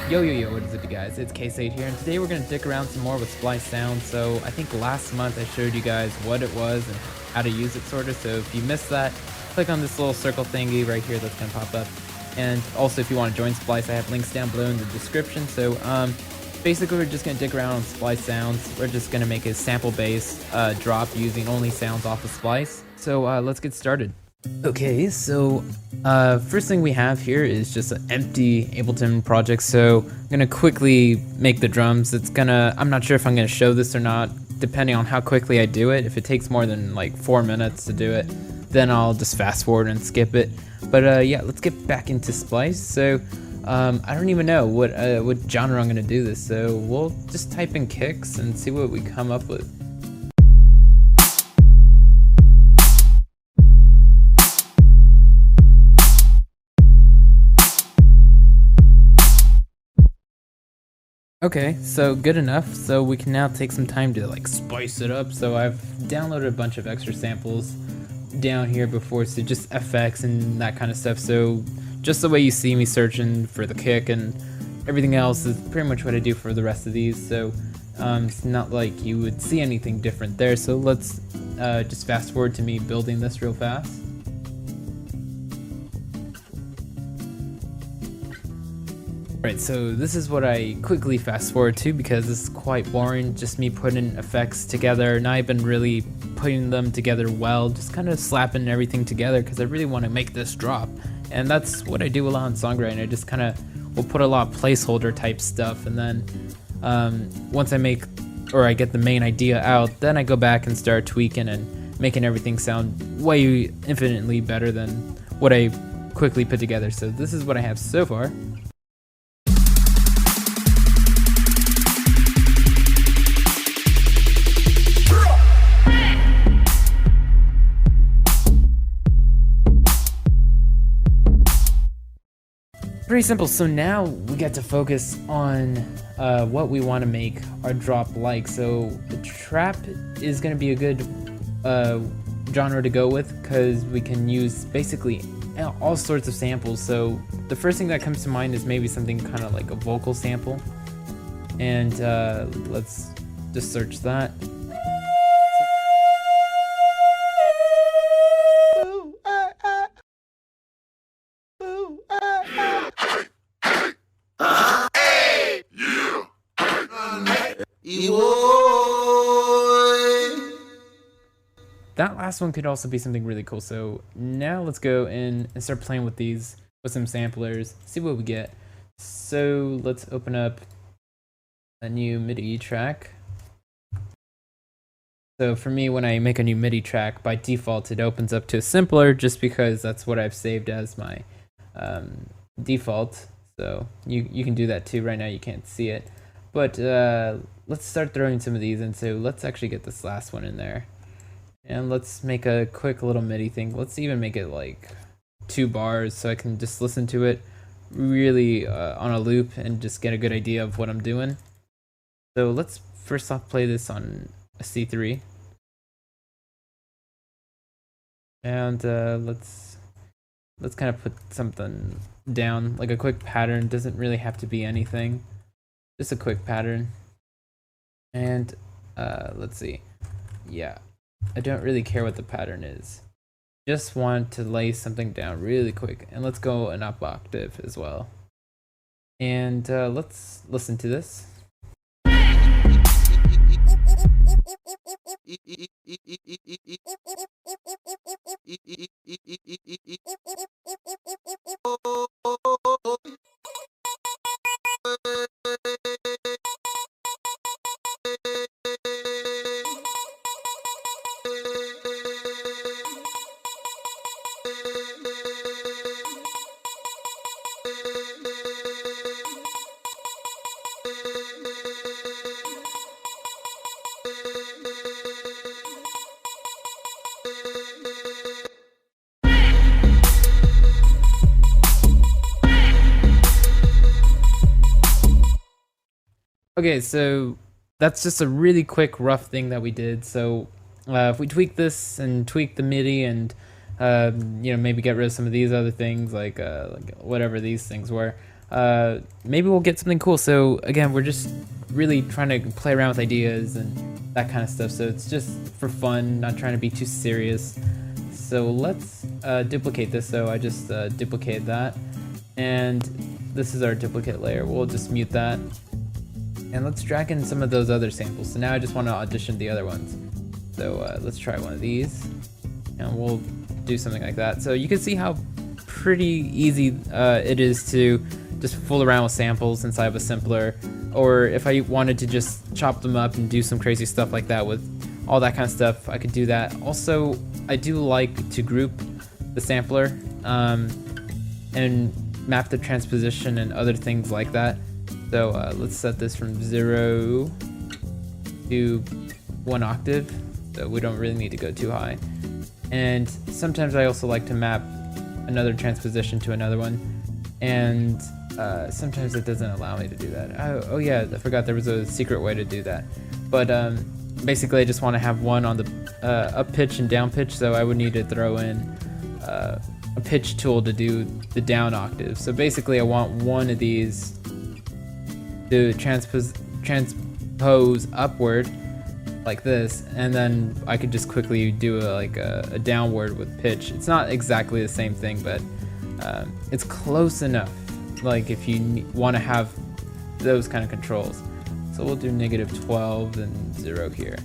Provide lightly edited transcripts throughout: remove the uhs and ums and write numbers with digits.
Yo, what is up you guys? It's K8 here, and today we're going to dick around some more with Splice Sounds. So I think last month I showed you guys what it was and how to use it sorta, so if you missed that, click on this little circle thingy right here that's going to pop up. And also if you want to join Splice, I have links down below in the description. So basically we're just going to dick around on Splice Sounds. We're just going to make a sample base drop using only sounds off of Splice. So let's get started. Okay, so first thing we have here is just an empty Ableton project. So I'm gonna quickly make the drums. I'm not sure if I'm gonna show this or not, depending on how quickly I do it. If it takes more than like 4 minutes to do it, then I'll just fast forward and skip it. But yeah, let's get back into Splice. So I don't even know what genre I'm gonna do this. So we'll just type in kicks and see what we come up with. Okay, so good enough. So we can now take some time to like spice it up. So I've downloaded a bunch of extra samples down here before, so just FX and that kind of stuff. So just the way you see me searching for the kick and everything else is pretty much what I do for the rest of these. So it's not like you would see anything different there. So let's just fast forward to me building this real fast. Right, so this is what I quickly fast forward to because it's quite boring, just me putting effects together. Now I've been really putting them together well, just kind of slapping everything together because I really want to make this drop. And that's what I do a lot in songwriting. I just kind of will put a lot of placeholder type stuff, and then once I get the main idea out, then I go back and start tweaking and making everything sound way infinitely better than what I quickly put together. So this is what I have so far. Pretty simple. So now we get to focus on what we want to make our drop like. So the trap is going to be a good genre to go with because we can use basically all sorts of samples. So the first thing that comes to mind is maybe something kind of like a vocal sample, and let's just search that. That last one could also be something really cool. So now let's go in and start playing with these with some samplers, see what we get. So let's open up a new MIDI track. So for me, when I make a new MIDI track, by default it opens up to a simpler just because that's what I've saved as my default. So you can do that too. Right now you can't see it, but let's start throwing some of these in. So let's actually get this last one in there. And let's make a quick little MIDI thing. Let's even make it like 2 bars so I can just listen to it really on a loop and just get a good idea of what I'm doing. So let's first off play this on a C3. And let's kind of put something down, like a quick pattern. Doesn't really have to be anything, just a quick pattern. And let's see. Yeah, I don't really care what the pattern is. Just want to lay something down really quick. And let's go an up octave as well. And let's listen to this. Okay, so that's just a really quick rough thing that we did. So if we tweak this and tweak the MIDI and maybe get rid of some of these other things like whatever these things were, maybe we'll get something cool. So again, we're just really trying to play around with ideas and that kind of stuff. So it's just for fun, not trying to be too serious. So let's duplicate this. So I just duplicated that, and this is our duplicate layer. We'll just mute that, and let's drag in some of those other samples. So now I just want to audition the other ones. So let's try one of these, and we'll do something like that. So you can see how pretty easy it is to just fool around with samples inside of a sampler, or if I wanted to just chop them up and do some crazy stuff like that with all that kind of stuff, I could do that. Also, I do like to group the sampler and map the transposition and other things like that. So let's set this from 0 to 1 octave, so we don't really need to go too high. And sometimes I also like to map another transposition to another one, and sometimes it doesn't allow me to do that. Oh yeah, I forgot there was a secret way to do that. But basically I just want to have one on the up pitch and down pitch, so I would need to throw in a pitch tool to do the down octave. So basically I want one of these to transpose upward like this, and then I could just quickly do a downward with pitch. It's not exactly the same thing, but it's close enough, like if you want to have those kind of controls. So we'll do -12 and 0 here.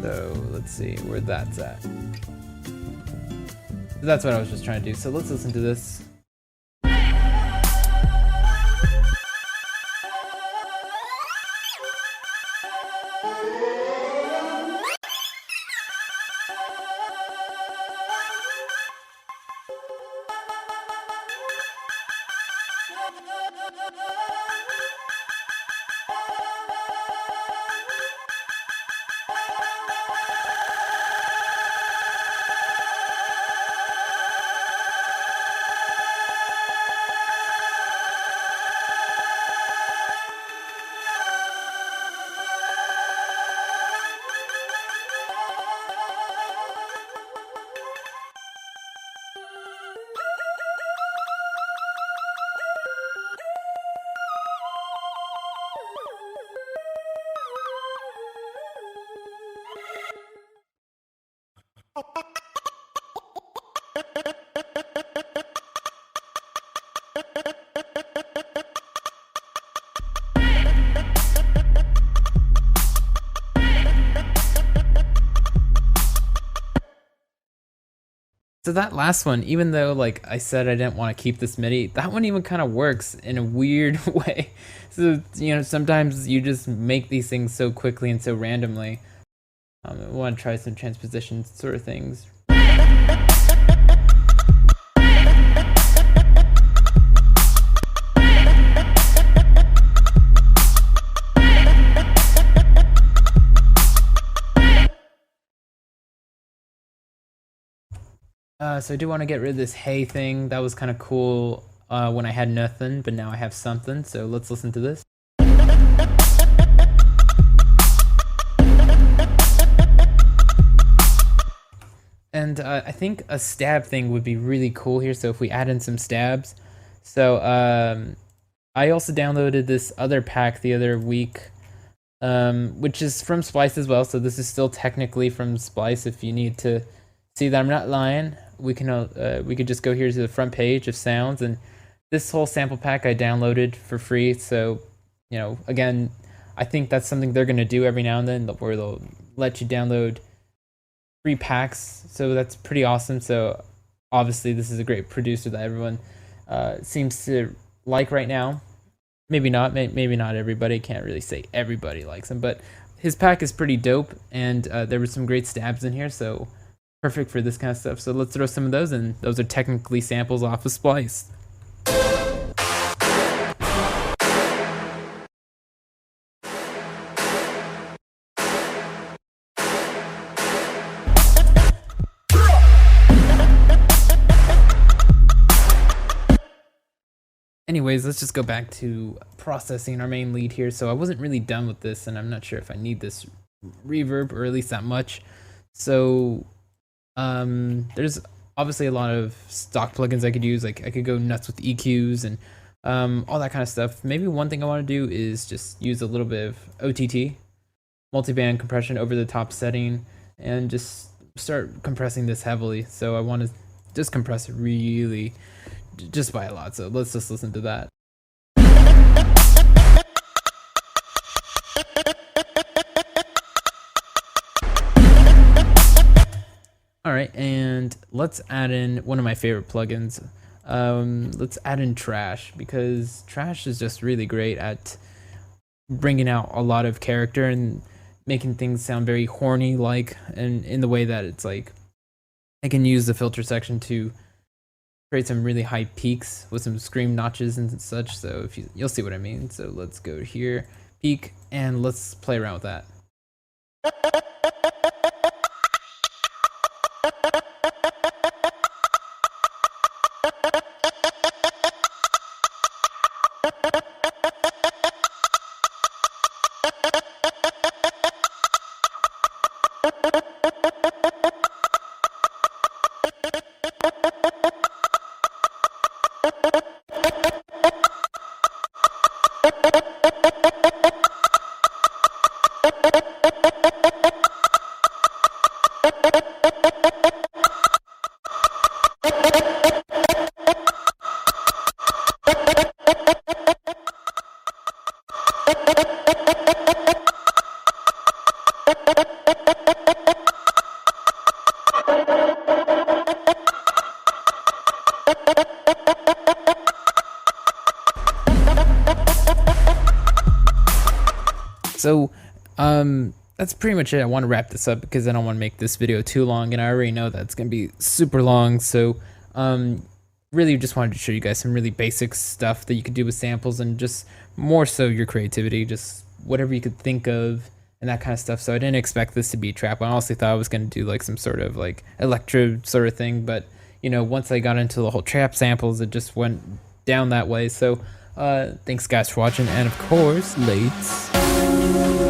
So let's see where that's at. So that's what I was just trying to do. So let's listen to this. So that last one, even though like I said I didn't want to keep this MIDI, that one even kind of works in a weird way. So, you know, sometimes you just make these things so quickly and so randomly. I want to try some transposition sort of things. So I do want to get rid of this hey thing. That was kind of cool when I had nothing, but now I have something. So let's listen to this. And I think a stab thing would be really cool here. So if we add in some stabs. So I also downloaded this other pack the other week, which is from Splice as well. So this is still technically from Splice. If you need to see that I'm not lying, we could just go here to the front page of sounds, and this whole sample pack I downloaded for free. So, you know, again, I think that's something they're going to do every now and then, where they'll let you download free packs. So that's pretty awesome. So obviously this is a great producer that everyone seems to like right now. Maybe not, maybe not everybody. Can't really say everybody likes him, but his pack is pretty dope, and there were some great stabs in here. So perfect for this kind of stuff. So let's throw some of those in. Those are technically samples off of Splice. Anyways, let's just go back to processing our main lead here. So I wasn't really done with this, and I'm not sure if I need this reverb, or at least that much. So there's obviously a lot of stock plugins I could use. Like I could go nuts with EQs and all that kind of stuff. Maybe one thing I want to do is just use a little bit of OTT, multiband compression over the top setting, and just start compressing this heavily. So I want to just compress it really just by a lot. So let's just listen to that. All right, and let's add in one of my favorite plugins. Let's add in Trash, because Trash is just really great at bringing out a lot of character and making things sound very horny like, and in the way that it's like I can use the filter section to create some really high peaks with some scream notches and such. So if you'll see what I mean. So let's go here, peak, and let's play around with that. So, that's pretty much it. I want to wrap this up because I don't want to make this video too long, and I already know that it's going to be super long. So, really just wanted to show you guys some really basic stuff that you could do with samples, and just more so your creativity, just whatever you could think of and that kind of stuff. So I didn't expect this to be trap. I honestly thought I was going to do like some sort of like electro sort of thing, but you know, once I got into the whole trap samples, it just went down that way. So thanks guys for watching, and of course, lates.